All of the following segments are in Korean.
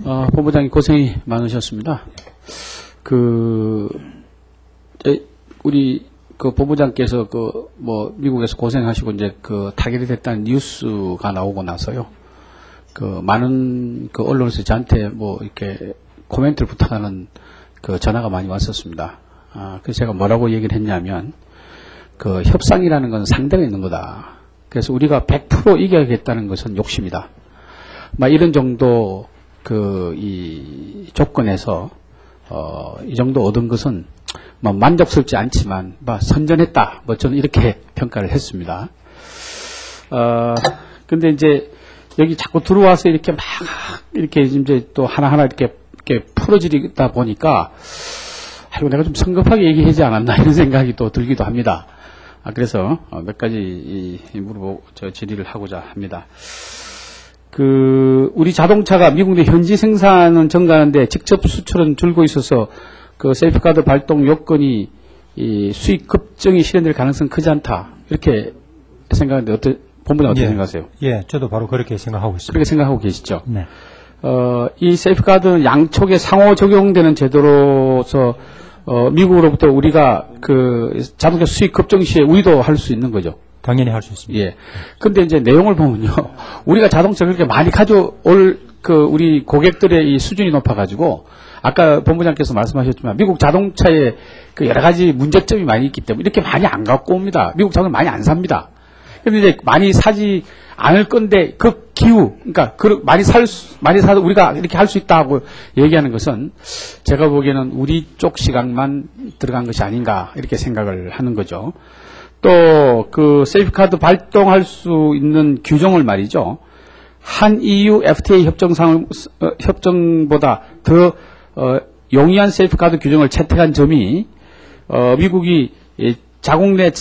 본부장님 고생이 많으셨습니다. 우리 본부장께서 미국에서 고생하시고 이제 타결이 됐다는 뉴스가 나오고 나서요. 많은 언론에서 저한테 이렇게 코멘트를 부탁하는 전화가 많이 왔었습니다. 그래서 제가 뭐라고 얘기를 했냐면, 협상이라는 건 상대가 있는 거다. 그래서 우리가 100% 이겨야겠다는 것은 욕심이다. 이런 정도 이 조건에서 이 정도 얻은 것은 만족스럽지 않지만 선전했다. 저는 이렇게 평가를 했습니다. 근데 이제 여기 자꾸 들어와서 이렇게 이제 또 하나하나 이렇게 풀어지다 보니까 내가 좀 성급하게 얘기하지 않았나 이런 생각이 또 들기도 합니다. 그래서 몇 가지 질의를 하고자 합니다. 우리 자동차가 미국 내 현지 생산은 증가하는데 직접 수출은 줄고 있어서 세이프가드 발동 요건이 수익 급증이 실현될 가능성은 크지 않다. 이렇게 생각하는데 본부는 어떻게 생각하세요? 예, 저도 바로 그렇게 생각하고 있습니다. 그렇게 생각하고 계시죠? 네. 이 세이프가드는 양쪽에 상호 적용되는 제도로서 미국으로부터 우리가 자동차 수익 급증 시에 우리도 할 수 있는 거죠. 당연히 할 수 있습니다. 예. 근데 이제 내용을 보면요. 우리가 자동차 그렇게 많이 가져올 우리 고객들의 이 수준이 높아가지고 아까 본부장께서 말씀하셨지만 미국 자동차에 여러 가지 문제점이 많이 있기 때문에 이렇게 많이 안 갖고 옵니다. 미국 자동차 많이 안 삽니다. 근데 이제 많이 사지 않을 건데 기후, 그러니까 많이 사도 우리가 이렇게 할 수 있다고 얘기하는 것은 제가 보기에는 우리 쪽 시각만 들어간 것이 아닌가 이렇게 생각을 하는 거죠. 또 세이프카드 발동할 수 있는 규정을 말이죠. 한 EU FTA 협정보다 더 용이한 세이프카드 규정을 채택한 점이 미국이 자국 내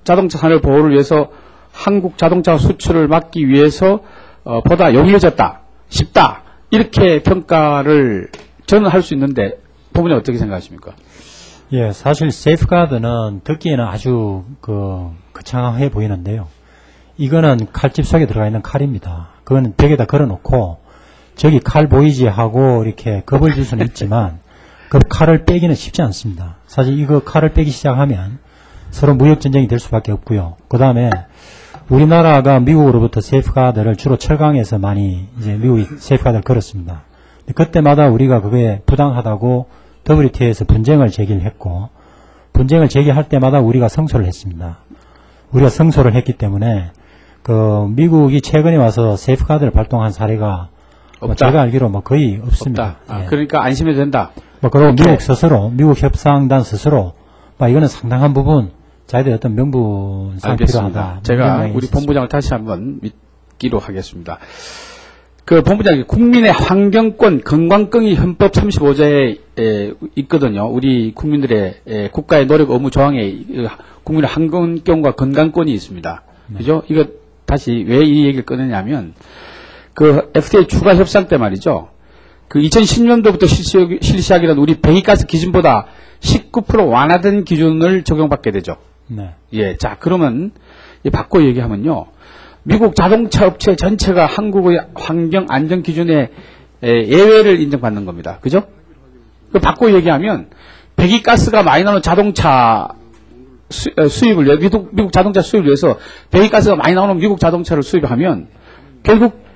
자동차 산업 보호를 위해서 한국 자동차 수출을 막기 위해서 보다 용이해졌다, 쉽다 이렇게 평가를 저는 할 수 있는데 본부장님 어떻게 생각하십니까? 예, 사실 세이프가드는 듣기에는 아주 거창해 보이는데요. 이거는 칼집 속에 들어가 있는 칼입니다. 그거는 벽에다 걸어놓고 저기 칼 보이지 하고 이렇게 겁을 줄 수는 있지만 그 칼을 빼기는 쉽지 않습니다. 사실 이거 칼을 빼기 시작하면 서로 무역 전쟁이 될 수밖에 없고요. 그 다음에 우리나라가 미국으로부터 세이프가드를 주로 철강에서 많이 이제 미국이 세이프가드를 걸었습니다. 그때마다 우리가 그게 부당하다고 WTO에서 분쟁을 제기를 했고, 분쟁을 제기할 때마다 우리가 승소를 했습니다. 우리가 승소를 했기 때문에 미국이 최근에 와서 세이프가드를 발동한 사례가 제가 알기로 거의 없습니다. 없다. 예. 그러니까 안심해도 된다. 그리고 미국 스스로, 미국 협상단 스스로 이거는 상당한 부분 자기들 어떤 명분상 필요하다. 제가 우리 본부장을 다시 한번 믿기로 하겠습니다. 본부장이 국민의 환경권, 건강권이 헌법 35조에 있거든요. 우리 국민들의 국가의 노력 의무 조항에 국민의 환경권과 건강권이 있습니다. 그죠? 이거 다시 왜 이 얘기를 꺼내냐면 FTA 추가 협상 때 말이죠. 2010년도부터 실시하기로 우리 배기가스 기준보다 19% 완화된 기준을 적용받게 되죠. 네. 예. 자, 그러면 바꿔 얘기하면요. 미국 자동차 업체 전체가 한국의 환경 안전 기준에 예외를 인정받는 겁니다. 그죠? 바꿔 얘기하면 배기가스가 많이 나오는 자동차 수입을 위해 미국 자동차 수입을 위해서 배기가스가 많이 나오는 미국 자동차를 수입하면 결국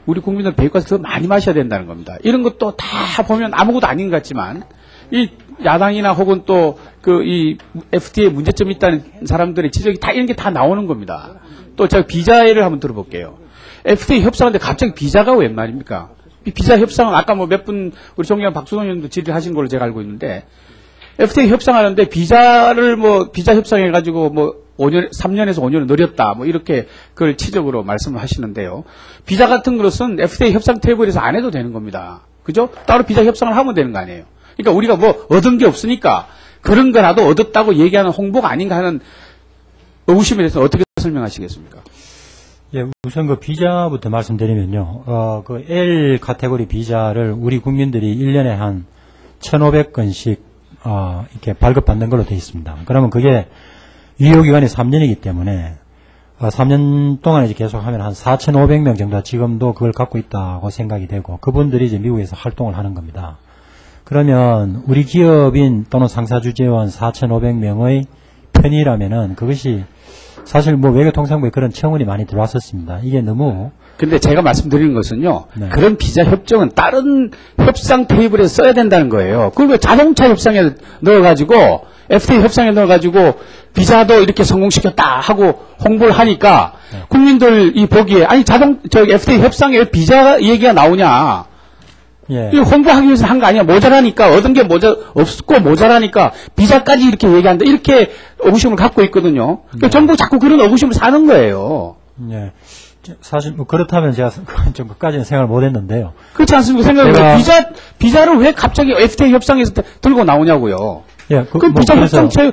우리 국민들 배기가스 더 많이 마셔야 된다는 겁니다. 이런 것도 다 보면 아무것도 아닌 것 같지만 이 야당이나 혹은 또 이 FTA에 문제점이 있다는 사람들의 지적이 다 이런 게 다 나오는 겁니다. 또 제가 비자를 한번 들어볼게요. FTA 협상하는데 갑자기 비자가 웬 말입니까? 이 비자 협상은 아까 몇 분 우리 존경하는 박수동 의원도 질의하신 걸로 제가 알고 있는데 FTA 협상하는데 비자를 비자 협상해가지고 3년에서 5년을 늘렸다 이렇게 그걸 치적으로 말씀을 하시는데요. 비자 같은 것은 FTA 협상 테이블에서 안 해도 되는 겁니다. 그죠? 따로 비자 협상을 하면 되는 거 아니에요. 그러니까 우리가 얻은 게 없으니까 그런 거라도 얻었다고 얘기하는 홍보가 아닌가 하는 의구심에 대해서 어떻게 설명하시겠습니까? 예, 우선 비자부터 말씀드리면요. L 카테고리 비자를 우리 국민들이 1년에 한 1,500건씩 이렇게 발급받는 걸로 되어 있습니다. 그러면 그게 유효기간이 3년이기 때문에 3년 동안 이제 계속하면 한 4,500명 정도 지금도 그걸 갖고 있다고 생각이 되고 그분들이 이제 미국에서 활동을 하는 겁니다. 그러면 우리 기업인 또는 상사주재원 4,500명의 편의라면은 그것이 사실 뭐 외교통상부에 그런 청원이 많이 들어왔었습니다. 이게 너무 근데 제가 말씀드리는 것은요. 네. 그런 비자 협정은 다른 협상 테이블에 써야 된다는 거예요. 그리고 자동차 협상에 넣어가지고 FTA 협상에 넣어가지고 비자도 이렇게 성공시켰다 하고 홍보를 하니까 네. 국민들이 보기에 아니 FTA 협상에 왜 비자 얘기가 나오냐. 예. 이 홍보하기 위해서 한 거 아니야. 모자라니까 얻은 게 없고 모자라니까 비자까지 이렇게 얘기한다. 이렇게 의구심을 갖고 있거든요. 네. 정부 자꾸 그런 의구심을 사는 거예요. 예. 사실 뭐 그렇다면 제가 좀 끝까지는 생각을 못했는데요. 그렇지 않습니까? 생각해보면 비자를 왜 갑자기 FTA 협상에서 들고 나오냐고요. 예, 그럼 뭐 비자 그래서- 협상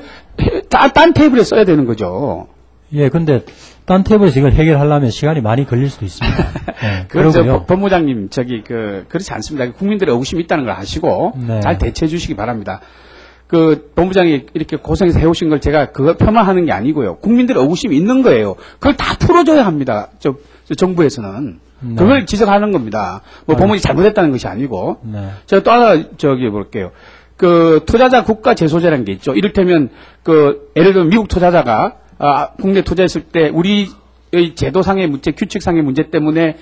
딴 테이블에 써야 되는 거죠. 예, 근데 딴 테이블에서 이걸 해결하려면 시간이 많이 걸릴 수도 있습니다. 예, 그래서 그러고요. 법무장님 그렇지 않습니다. 국민들의 의구심이 있다는 걸 아시고 네. 잘 대처해 주시기 바랍니다. 법무장이 이렇게 고생해서 해오신 걸 제가 그거 폄하하는 게 아니고요. 국민들의 의구심이 있는 거예요. 그걸 다 풀어줘야 합니다. 저 정부에서는. 네. 그걸 지적하는 겁니다. 뭐 법무장이 잘못했다는 것이 아니고. 네. 제가 또 하나 볼게요. 투자자 국가 제소제라는 게 있죠. 이를테면 예를 들면 미국 투자자가 국내 투자했을 때 우리의 제도상의 문제, 규칙상의 문제 때문에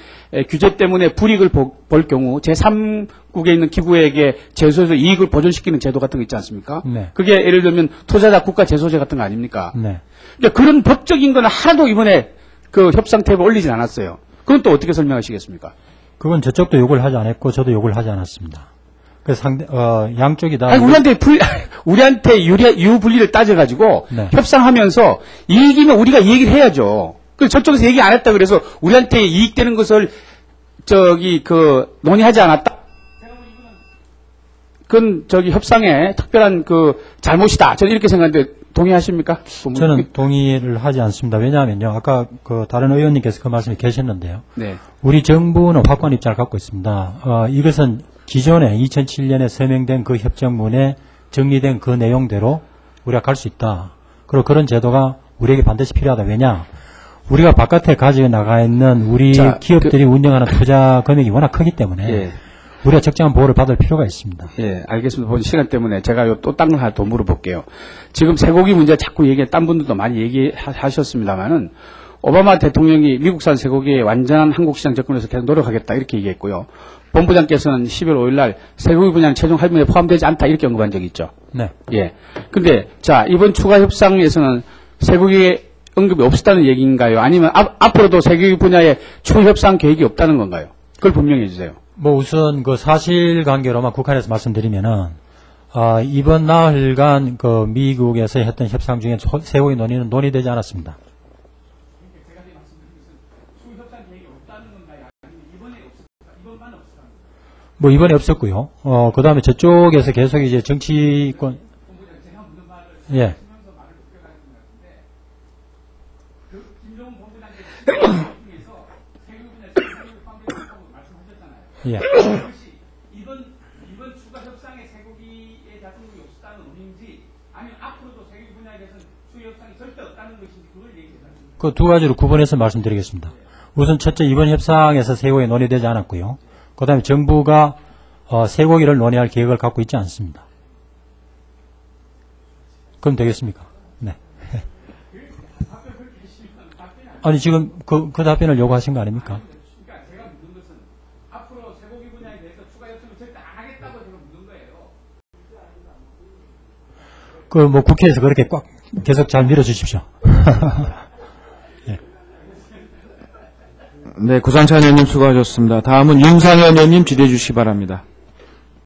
규제 때문에 불이익을 볼 경우 제3국에 있는 기구에게 제소해서 이익을 보존시키는 제도 같은 거 있지 않습니까? 네. 그게 예를 들면 투자자 국가 제소제 같은 거 아닙니까? 네. 그러니까 그런 법적인 거는 하나도 이번에 협상 탭에 올리진 않았어요. 그건 또 어떻게 설명하시겠습니까? 그건 저쪽도 욕을 하지 않았고 저도 욕을 하지 않았습니다. 그래서 양쪽이 다 아니, 우리한테 유불리를 따져가지고 네. 협상하면서 이익이면 우리가 얘기를 해야죠. 저쪽에서 얘기 안 했다 그래서 우리한테 이익되는 것을 논의하지 않았다. 그건 협상에 특별한 잘못이다. 저는 이렇게 생각하는데 동의하십니까? 저는 동의를 하지 않습니다. 왜냐하면요, 아까 다른 의원님께서 그 말씀이 계셨는데요. 네. 우리 정부는 확고한 입장을 갖고 있습니다. 이것은 기존에 2007년에 서명된 그 협정문에 정리된 그 내용대로 우리가 갈 수 있다. 그리고 그런 제도가 우리에게 반드시 필요하다. 왜냐? 우리가 바깥에 가지고 나가 있는 우리 기업들이 운영하는 투자 금액이 워낙 크기 때문에 예. 우리가 적정한 보호를 받을 필요가 있습니다. 예, 알겠습니다. 본 시간 때문에 제가 또 딴 걸 하나 더 물어볼게요. 지금 쇠고기 문제 자꾸 딴 분들도 많이 얘기하셨습니다만은 오바마 대통령이 미국산 쇠고기에 완전한 한국 시장 접근해서 계속 노력하겠다 이렇게 얘기했고요. 본부장께서는 12월 5일 날 쇠고기 분야는 최종 할인에 포함되지 않다 이렇게 언급한 적이 있죠. 네. 예. 근데 이번 추가 협상에서는 쇠고기에 언급이 없었다는 얘기인가요? 아니면 앞으로도 쇠고기 분야에 추후 협상 계획이 없다는 건가요? 그걸 분명히 해주세요. 우선 사실관계로만 국한해서 말씀드리면은 이번 나흘간 미국에서 했던 협상 중에 쇠고기 논의는 논의되지 않았습니다. 이번에 없었고요. 그 다음에 저쪽에서 계속 이제 정치권, 예. 예. 이번 추가 협상에 쇠고기에 자동이 없었다는 의미인지 아니면 앞으로도 쇠고기 분야에 대해서는 추가 협상이 절대 없다는 것인지 그걸 얘기해 주세요. 그 두 가지로 구분해서 말씀드리겠습니다. 우선 첫째, 이번 협상에서 쇠고기 논의되지 않았고요. 그 다음에 정부가 쇠고기를 논의할 계획을 갖고 있지 않습니다. 그럼 되겠습니까? 네. 아니 지금 그 답변을 요구하신 거 아닙니까? 그러니까 제가 묻는 것은 앞으로 쇠고기 분야에 대해서 추가 협상을 절대 안 하겠다고 제가 묻는 거예요. 국회에서 그렇게 꽉 계속 잘 밀어주십시오. 네, 구상찬 의원님 수고하셨습니다. 다음은 윤상현 의원님 질의해 주시기 바랍니다.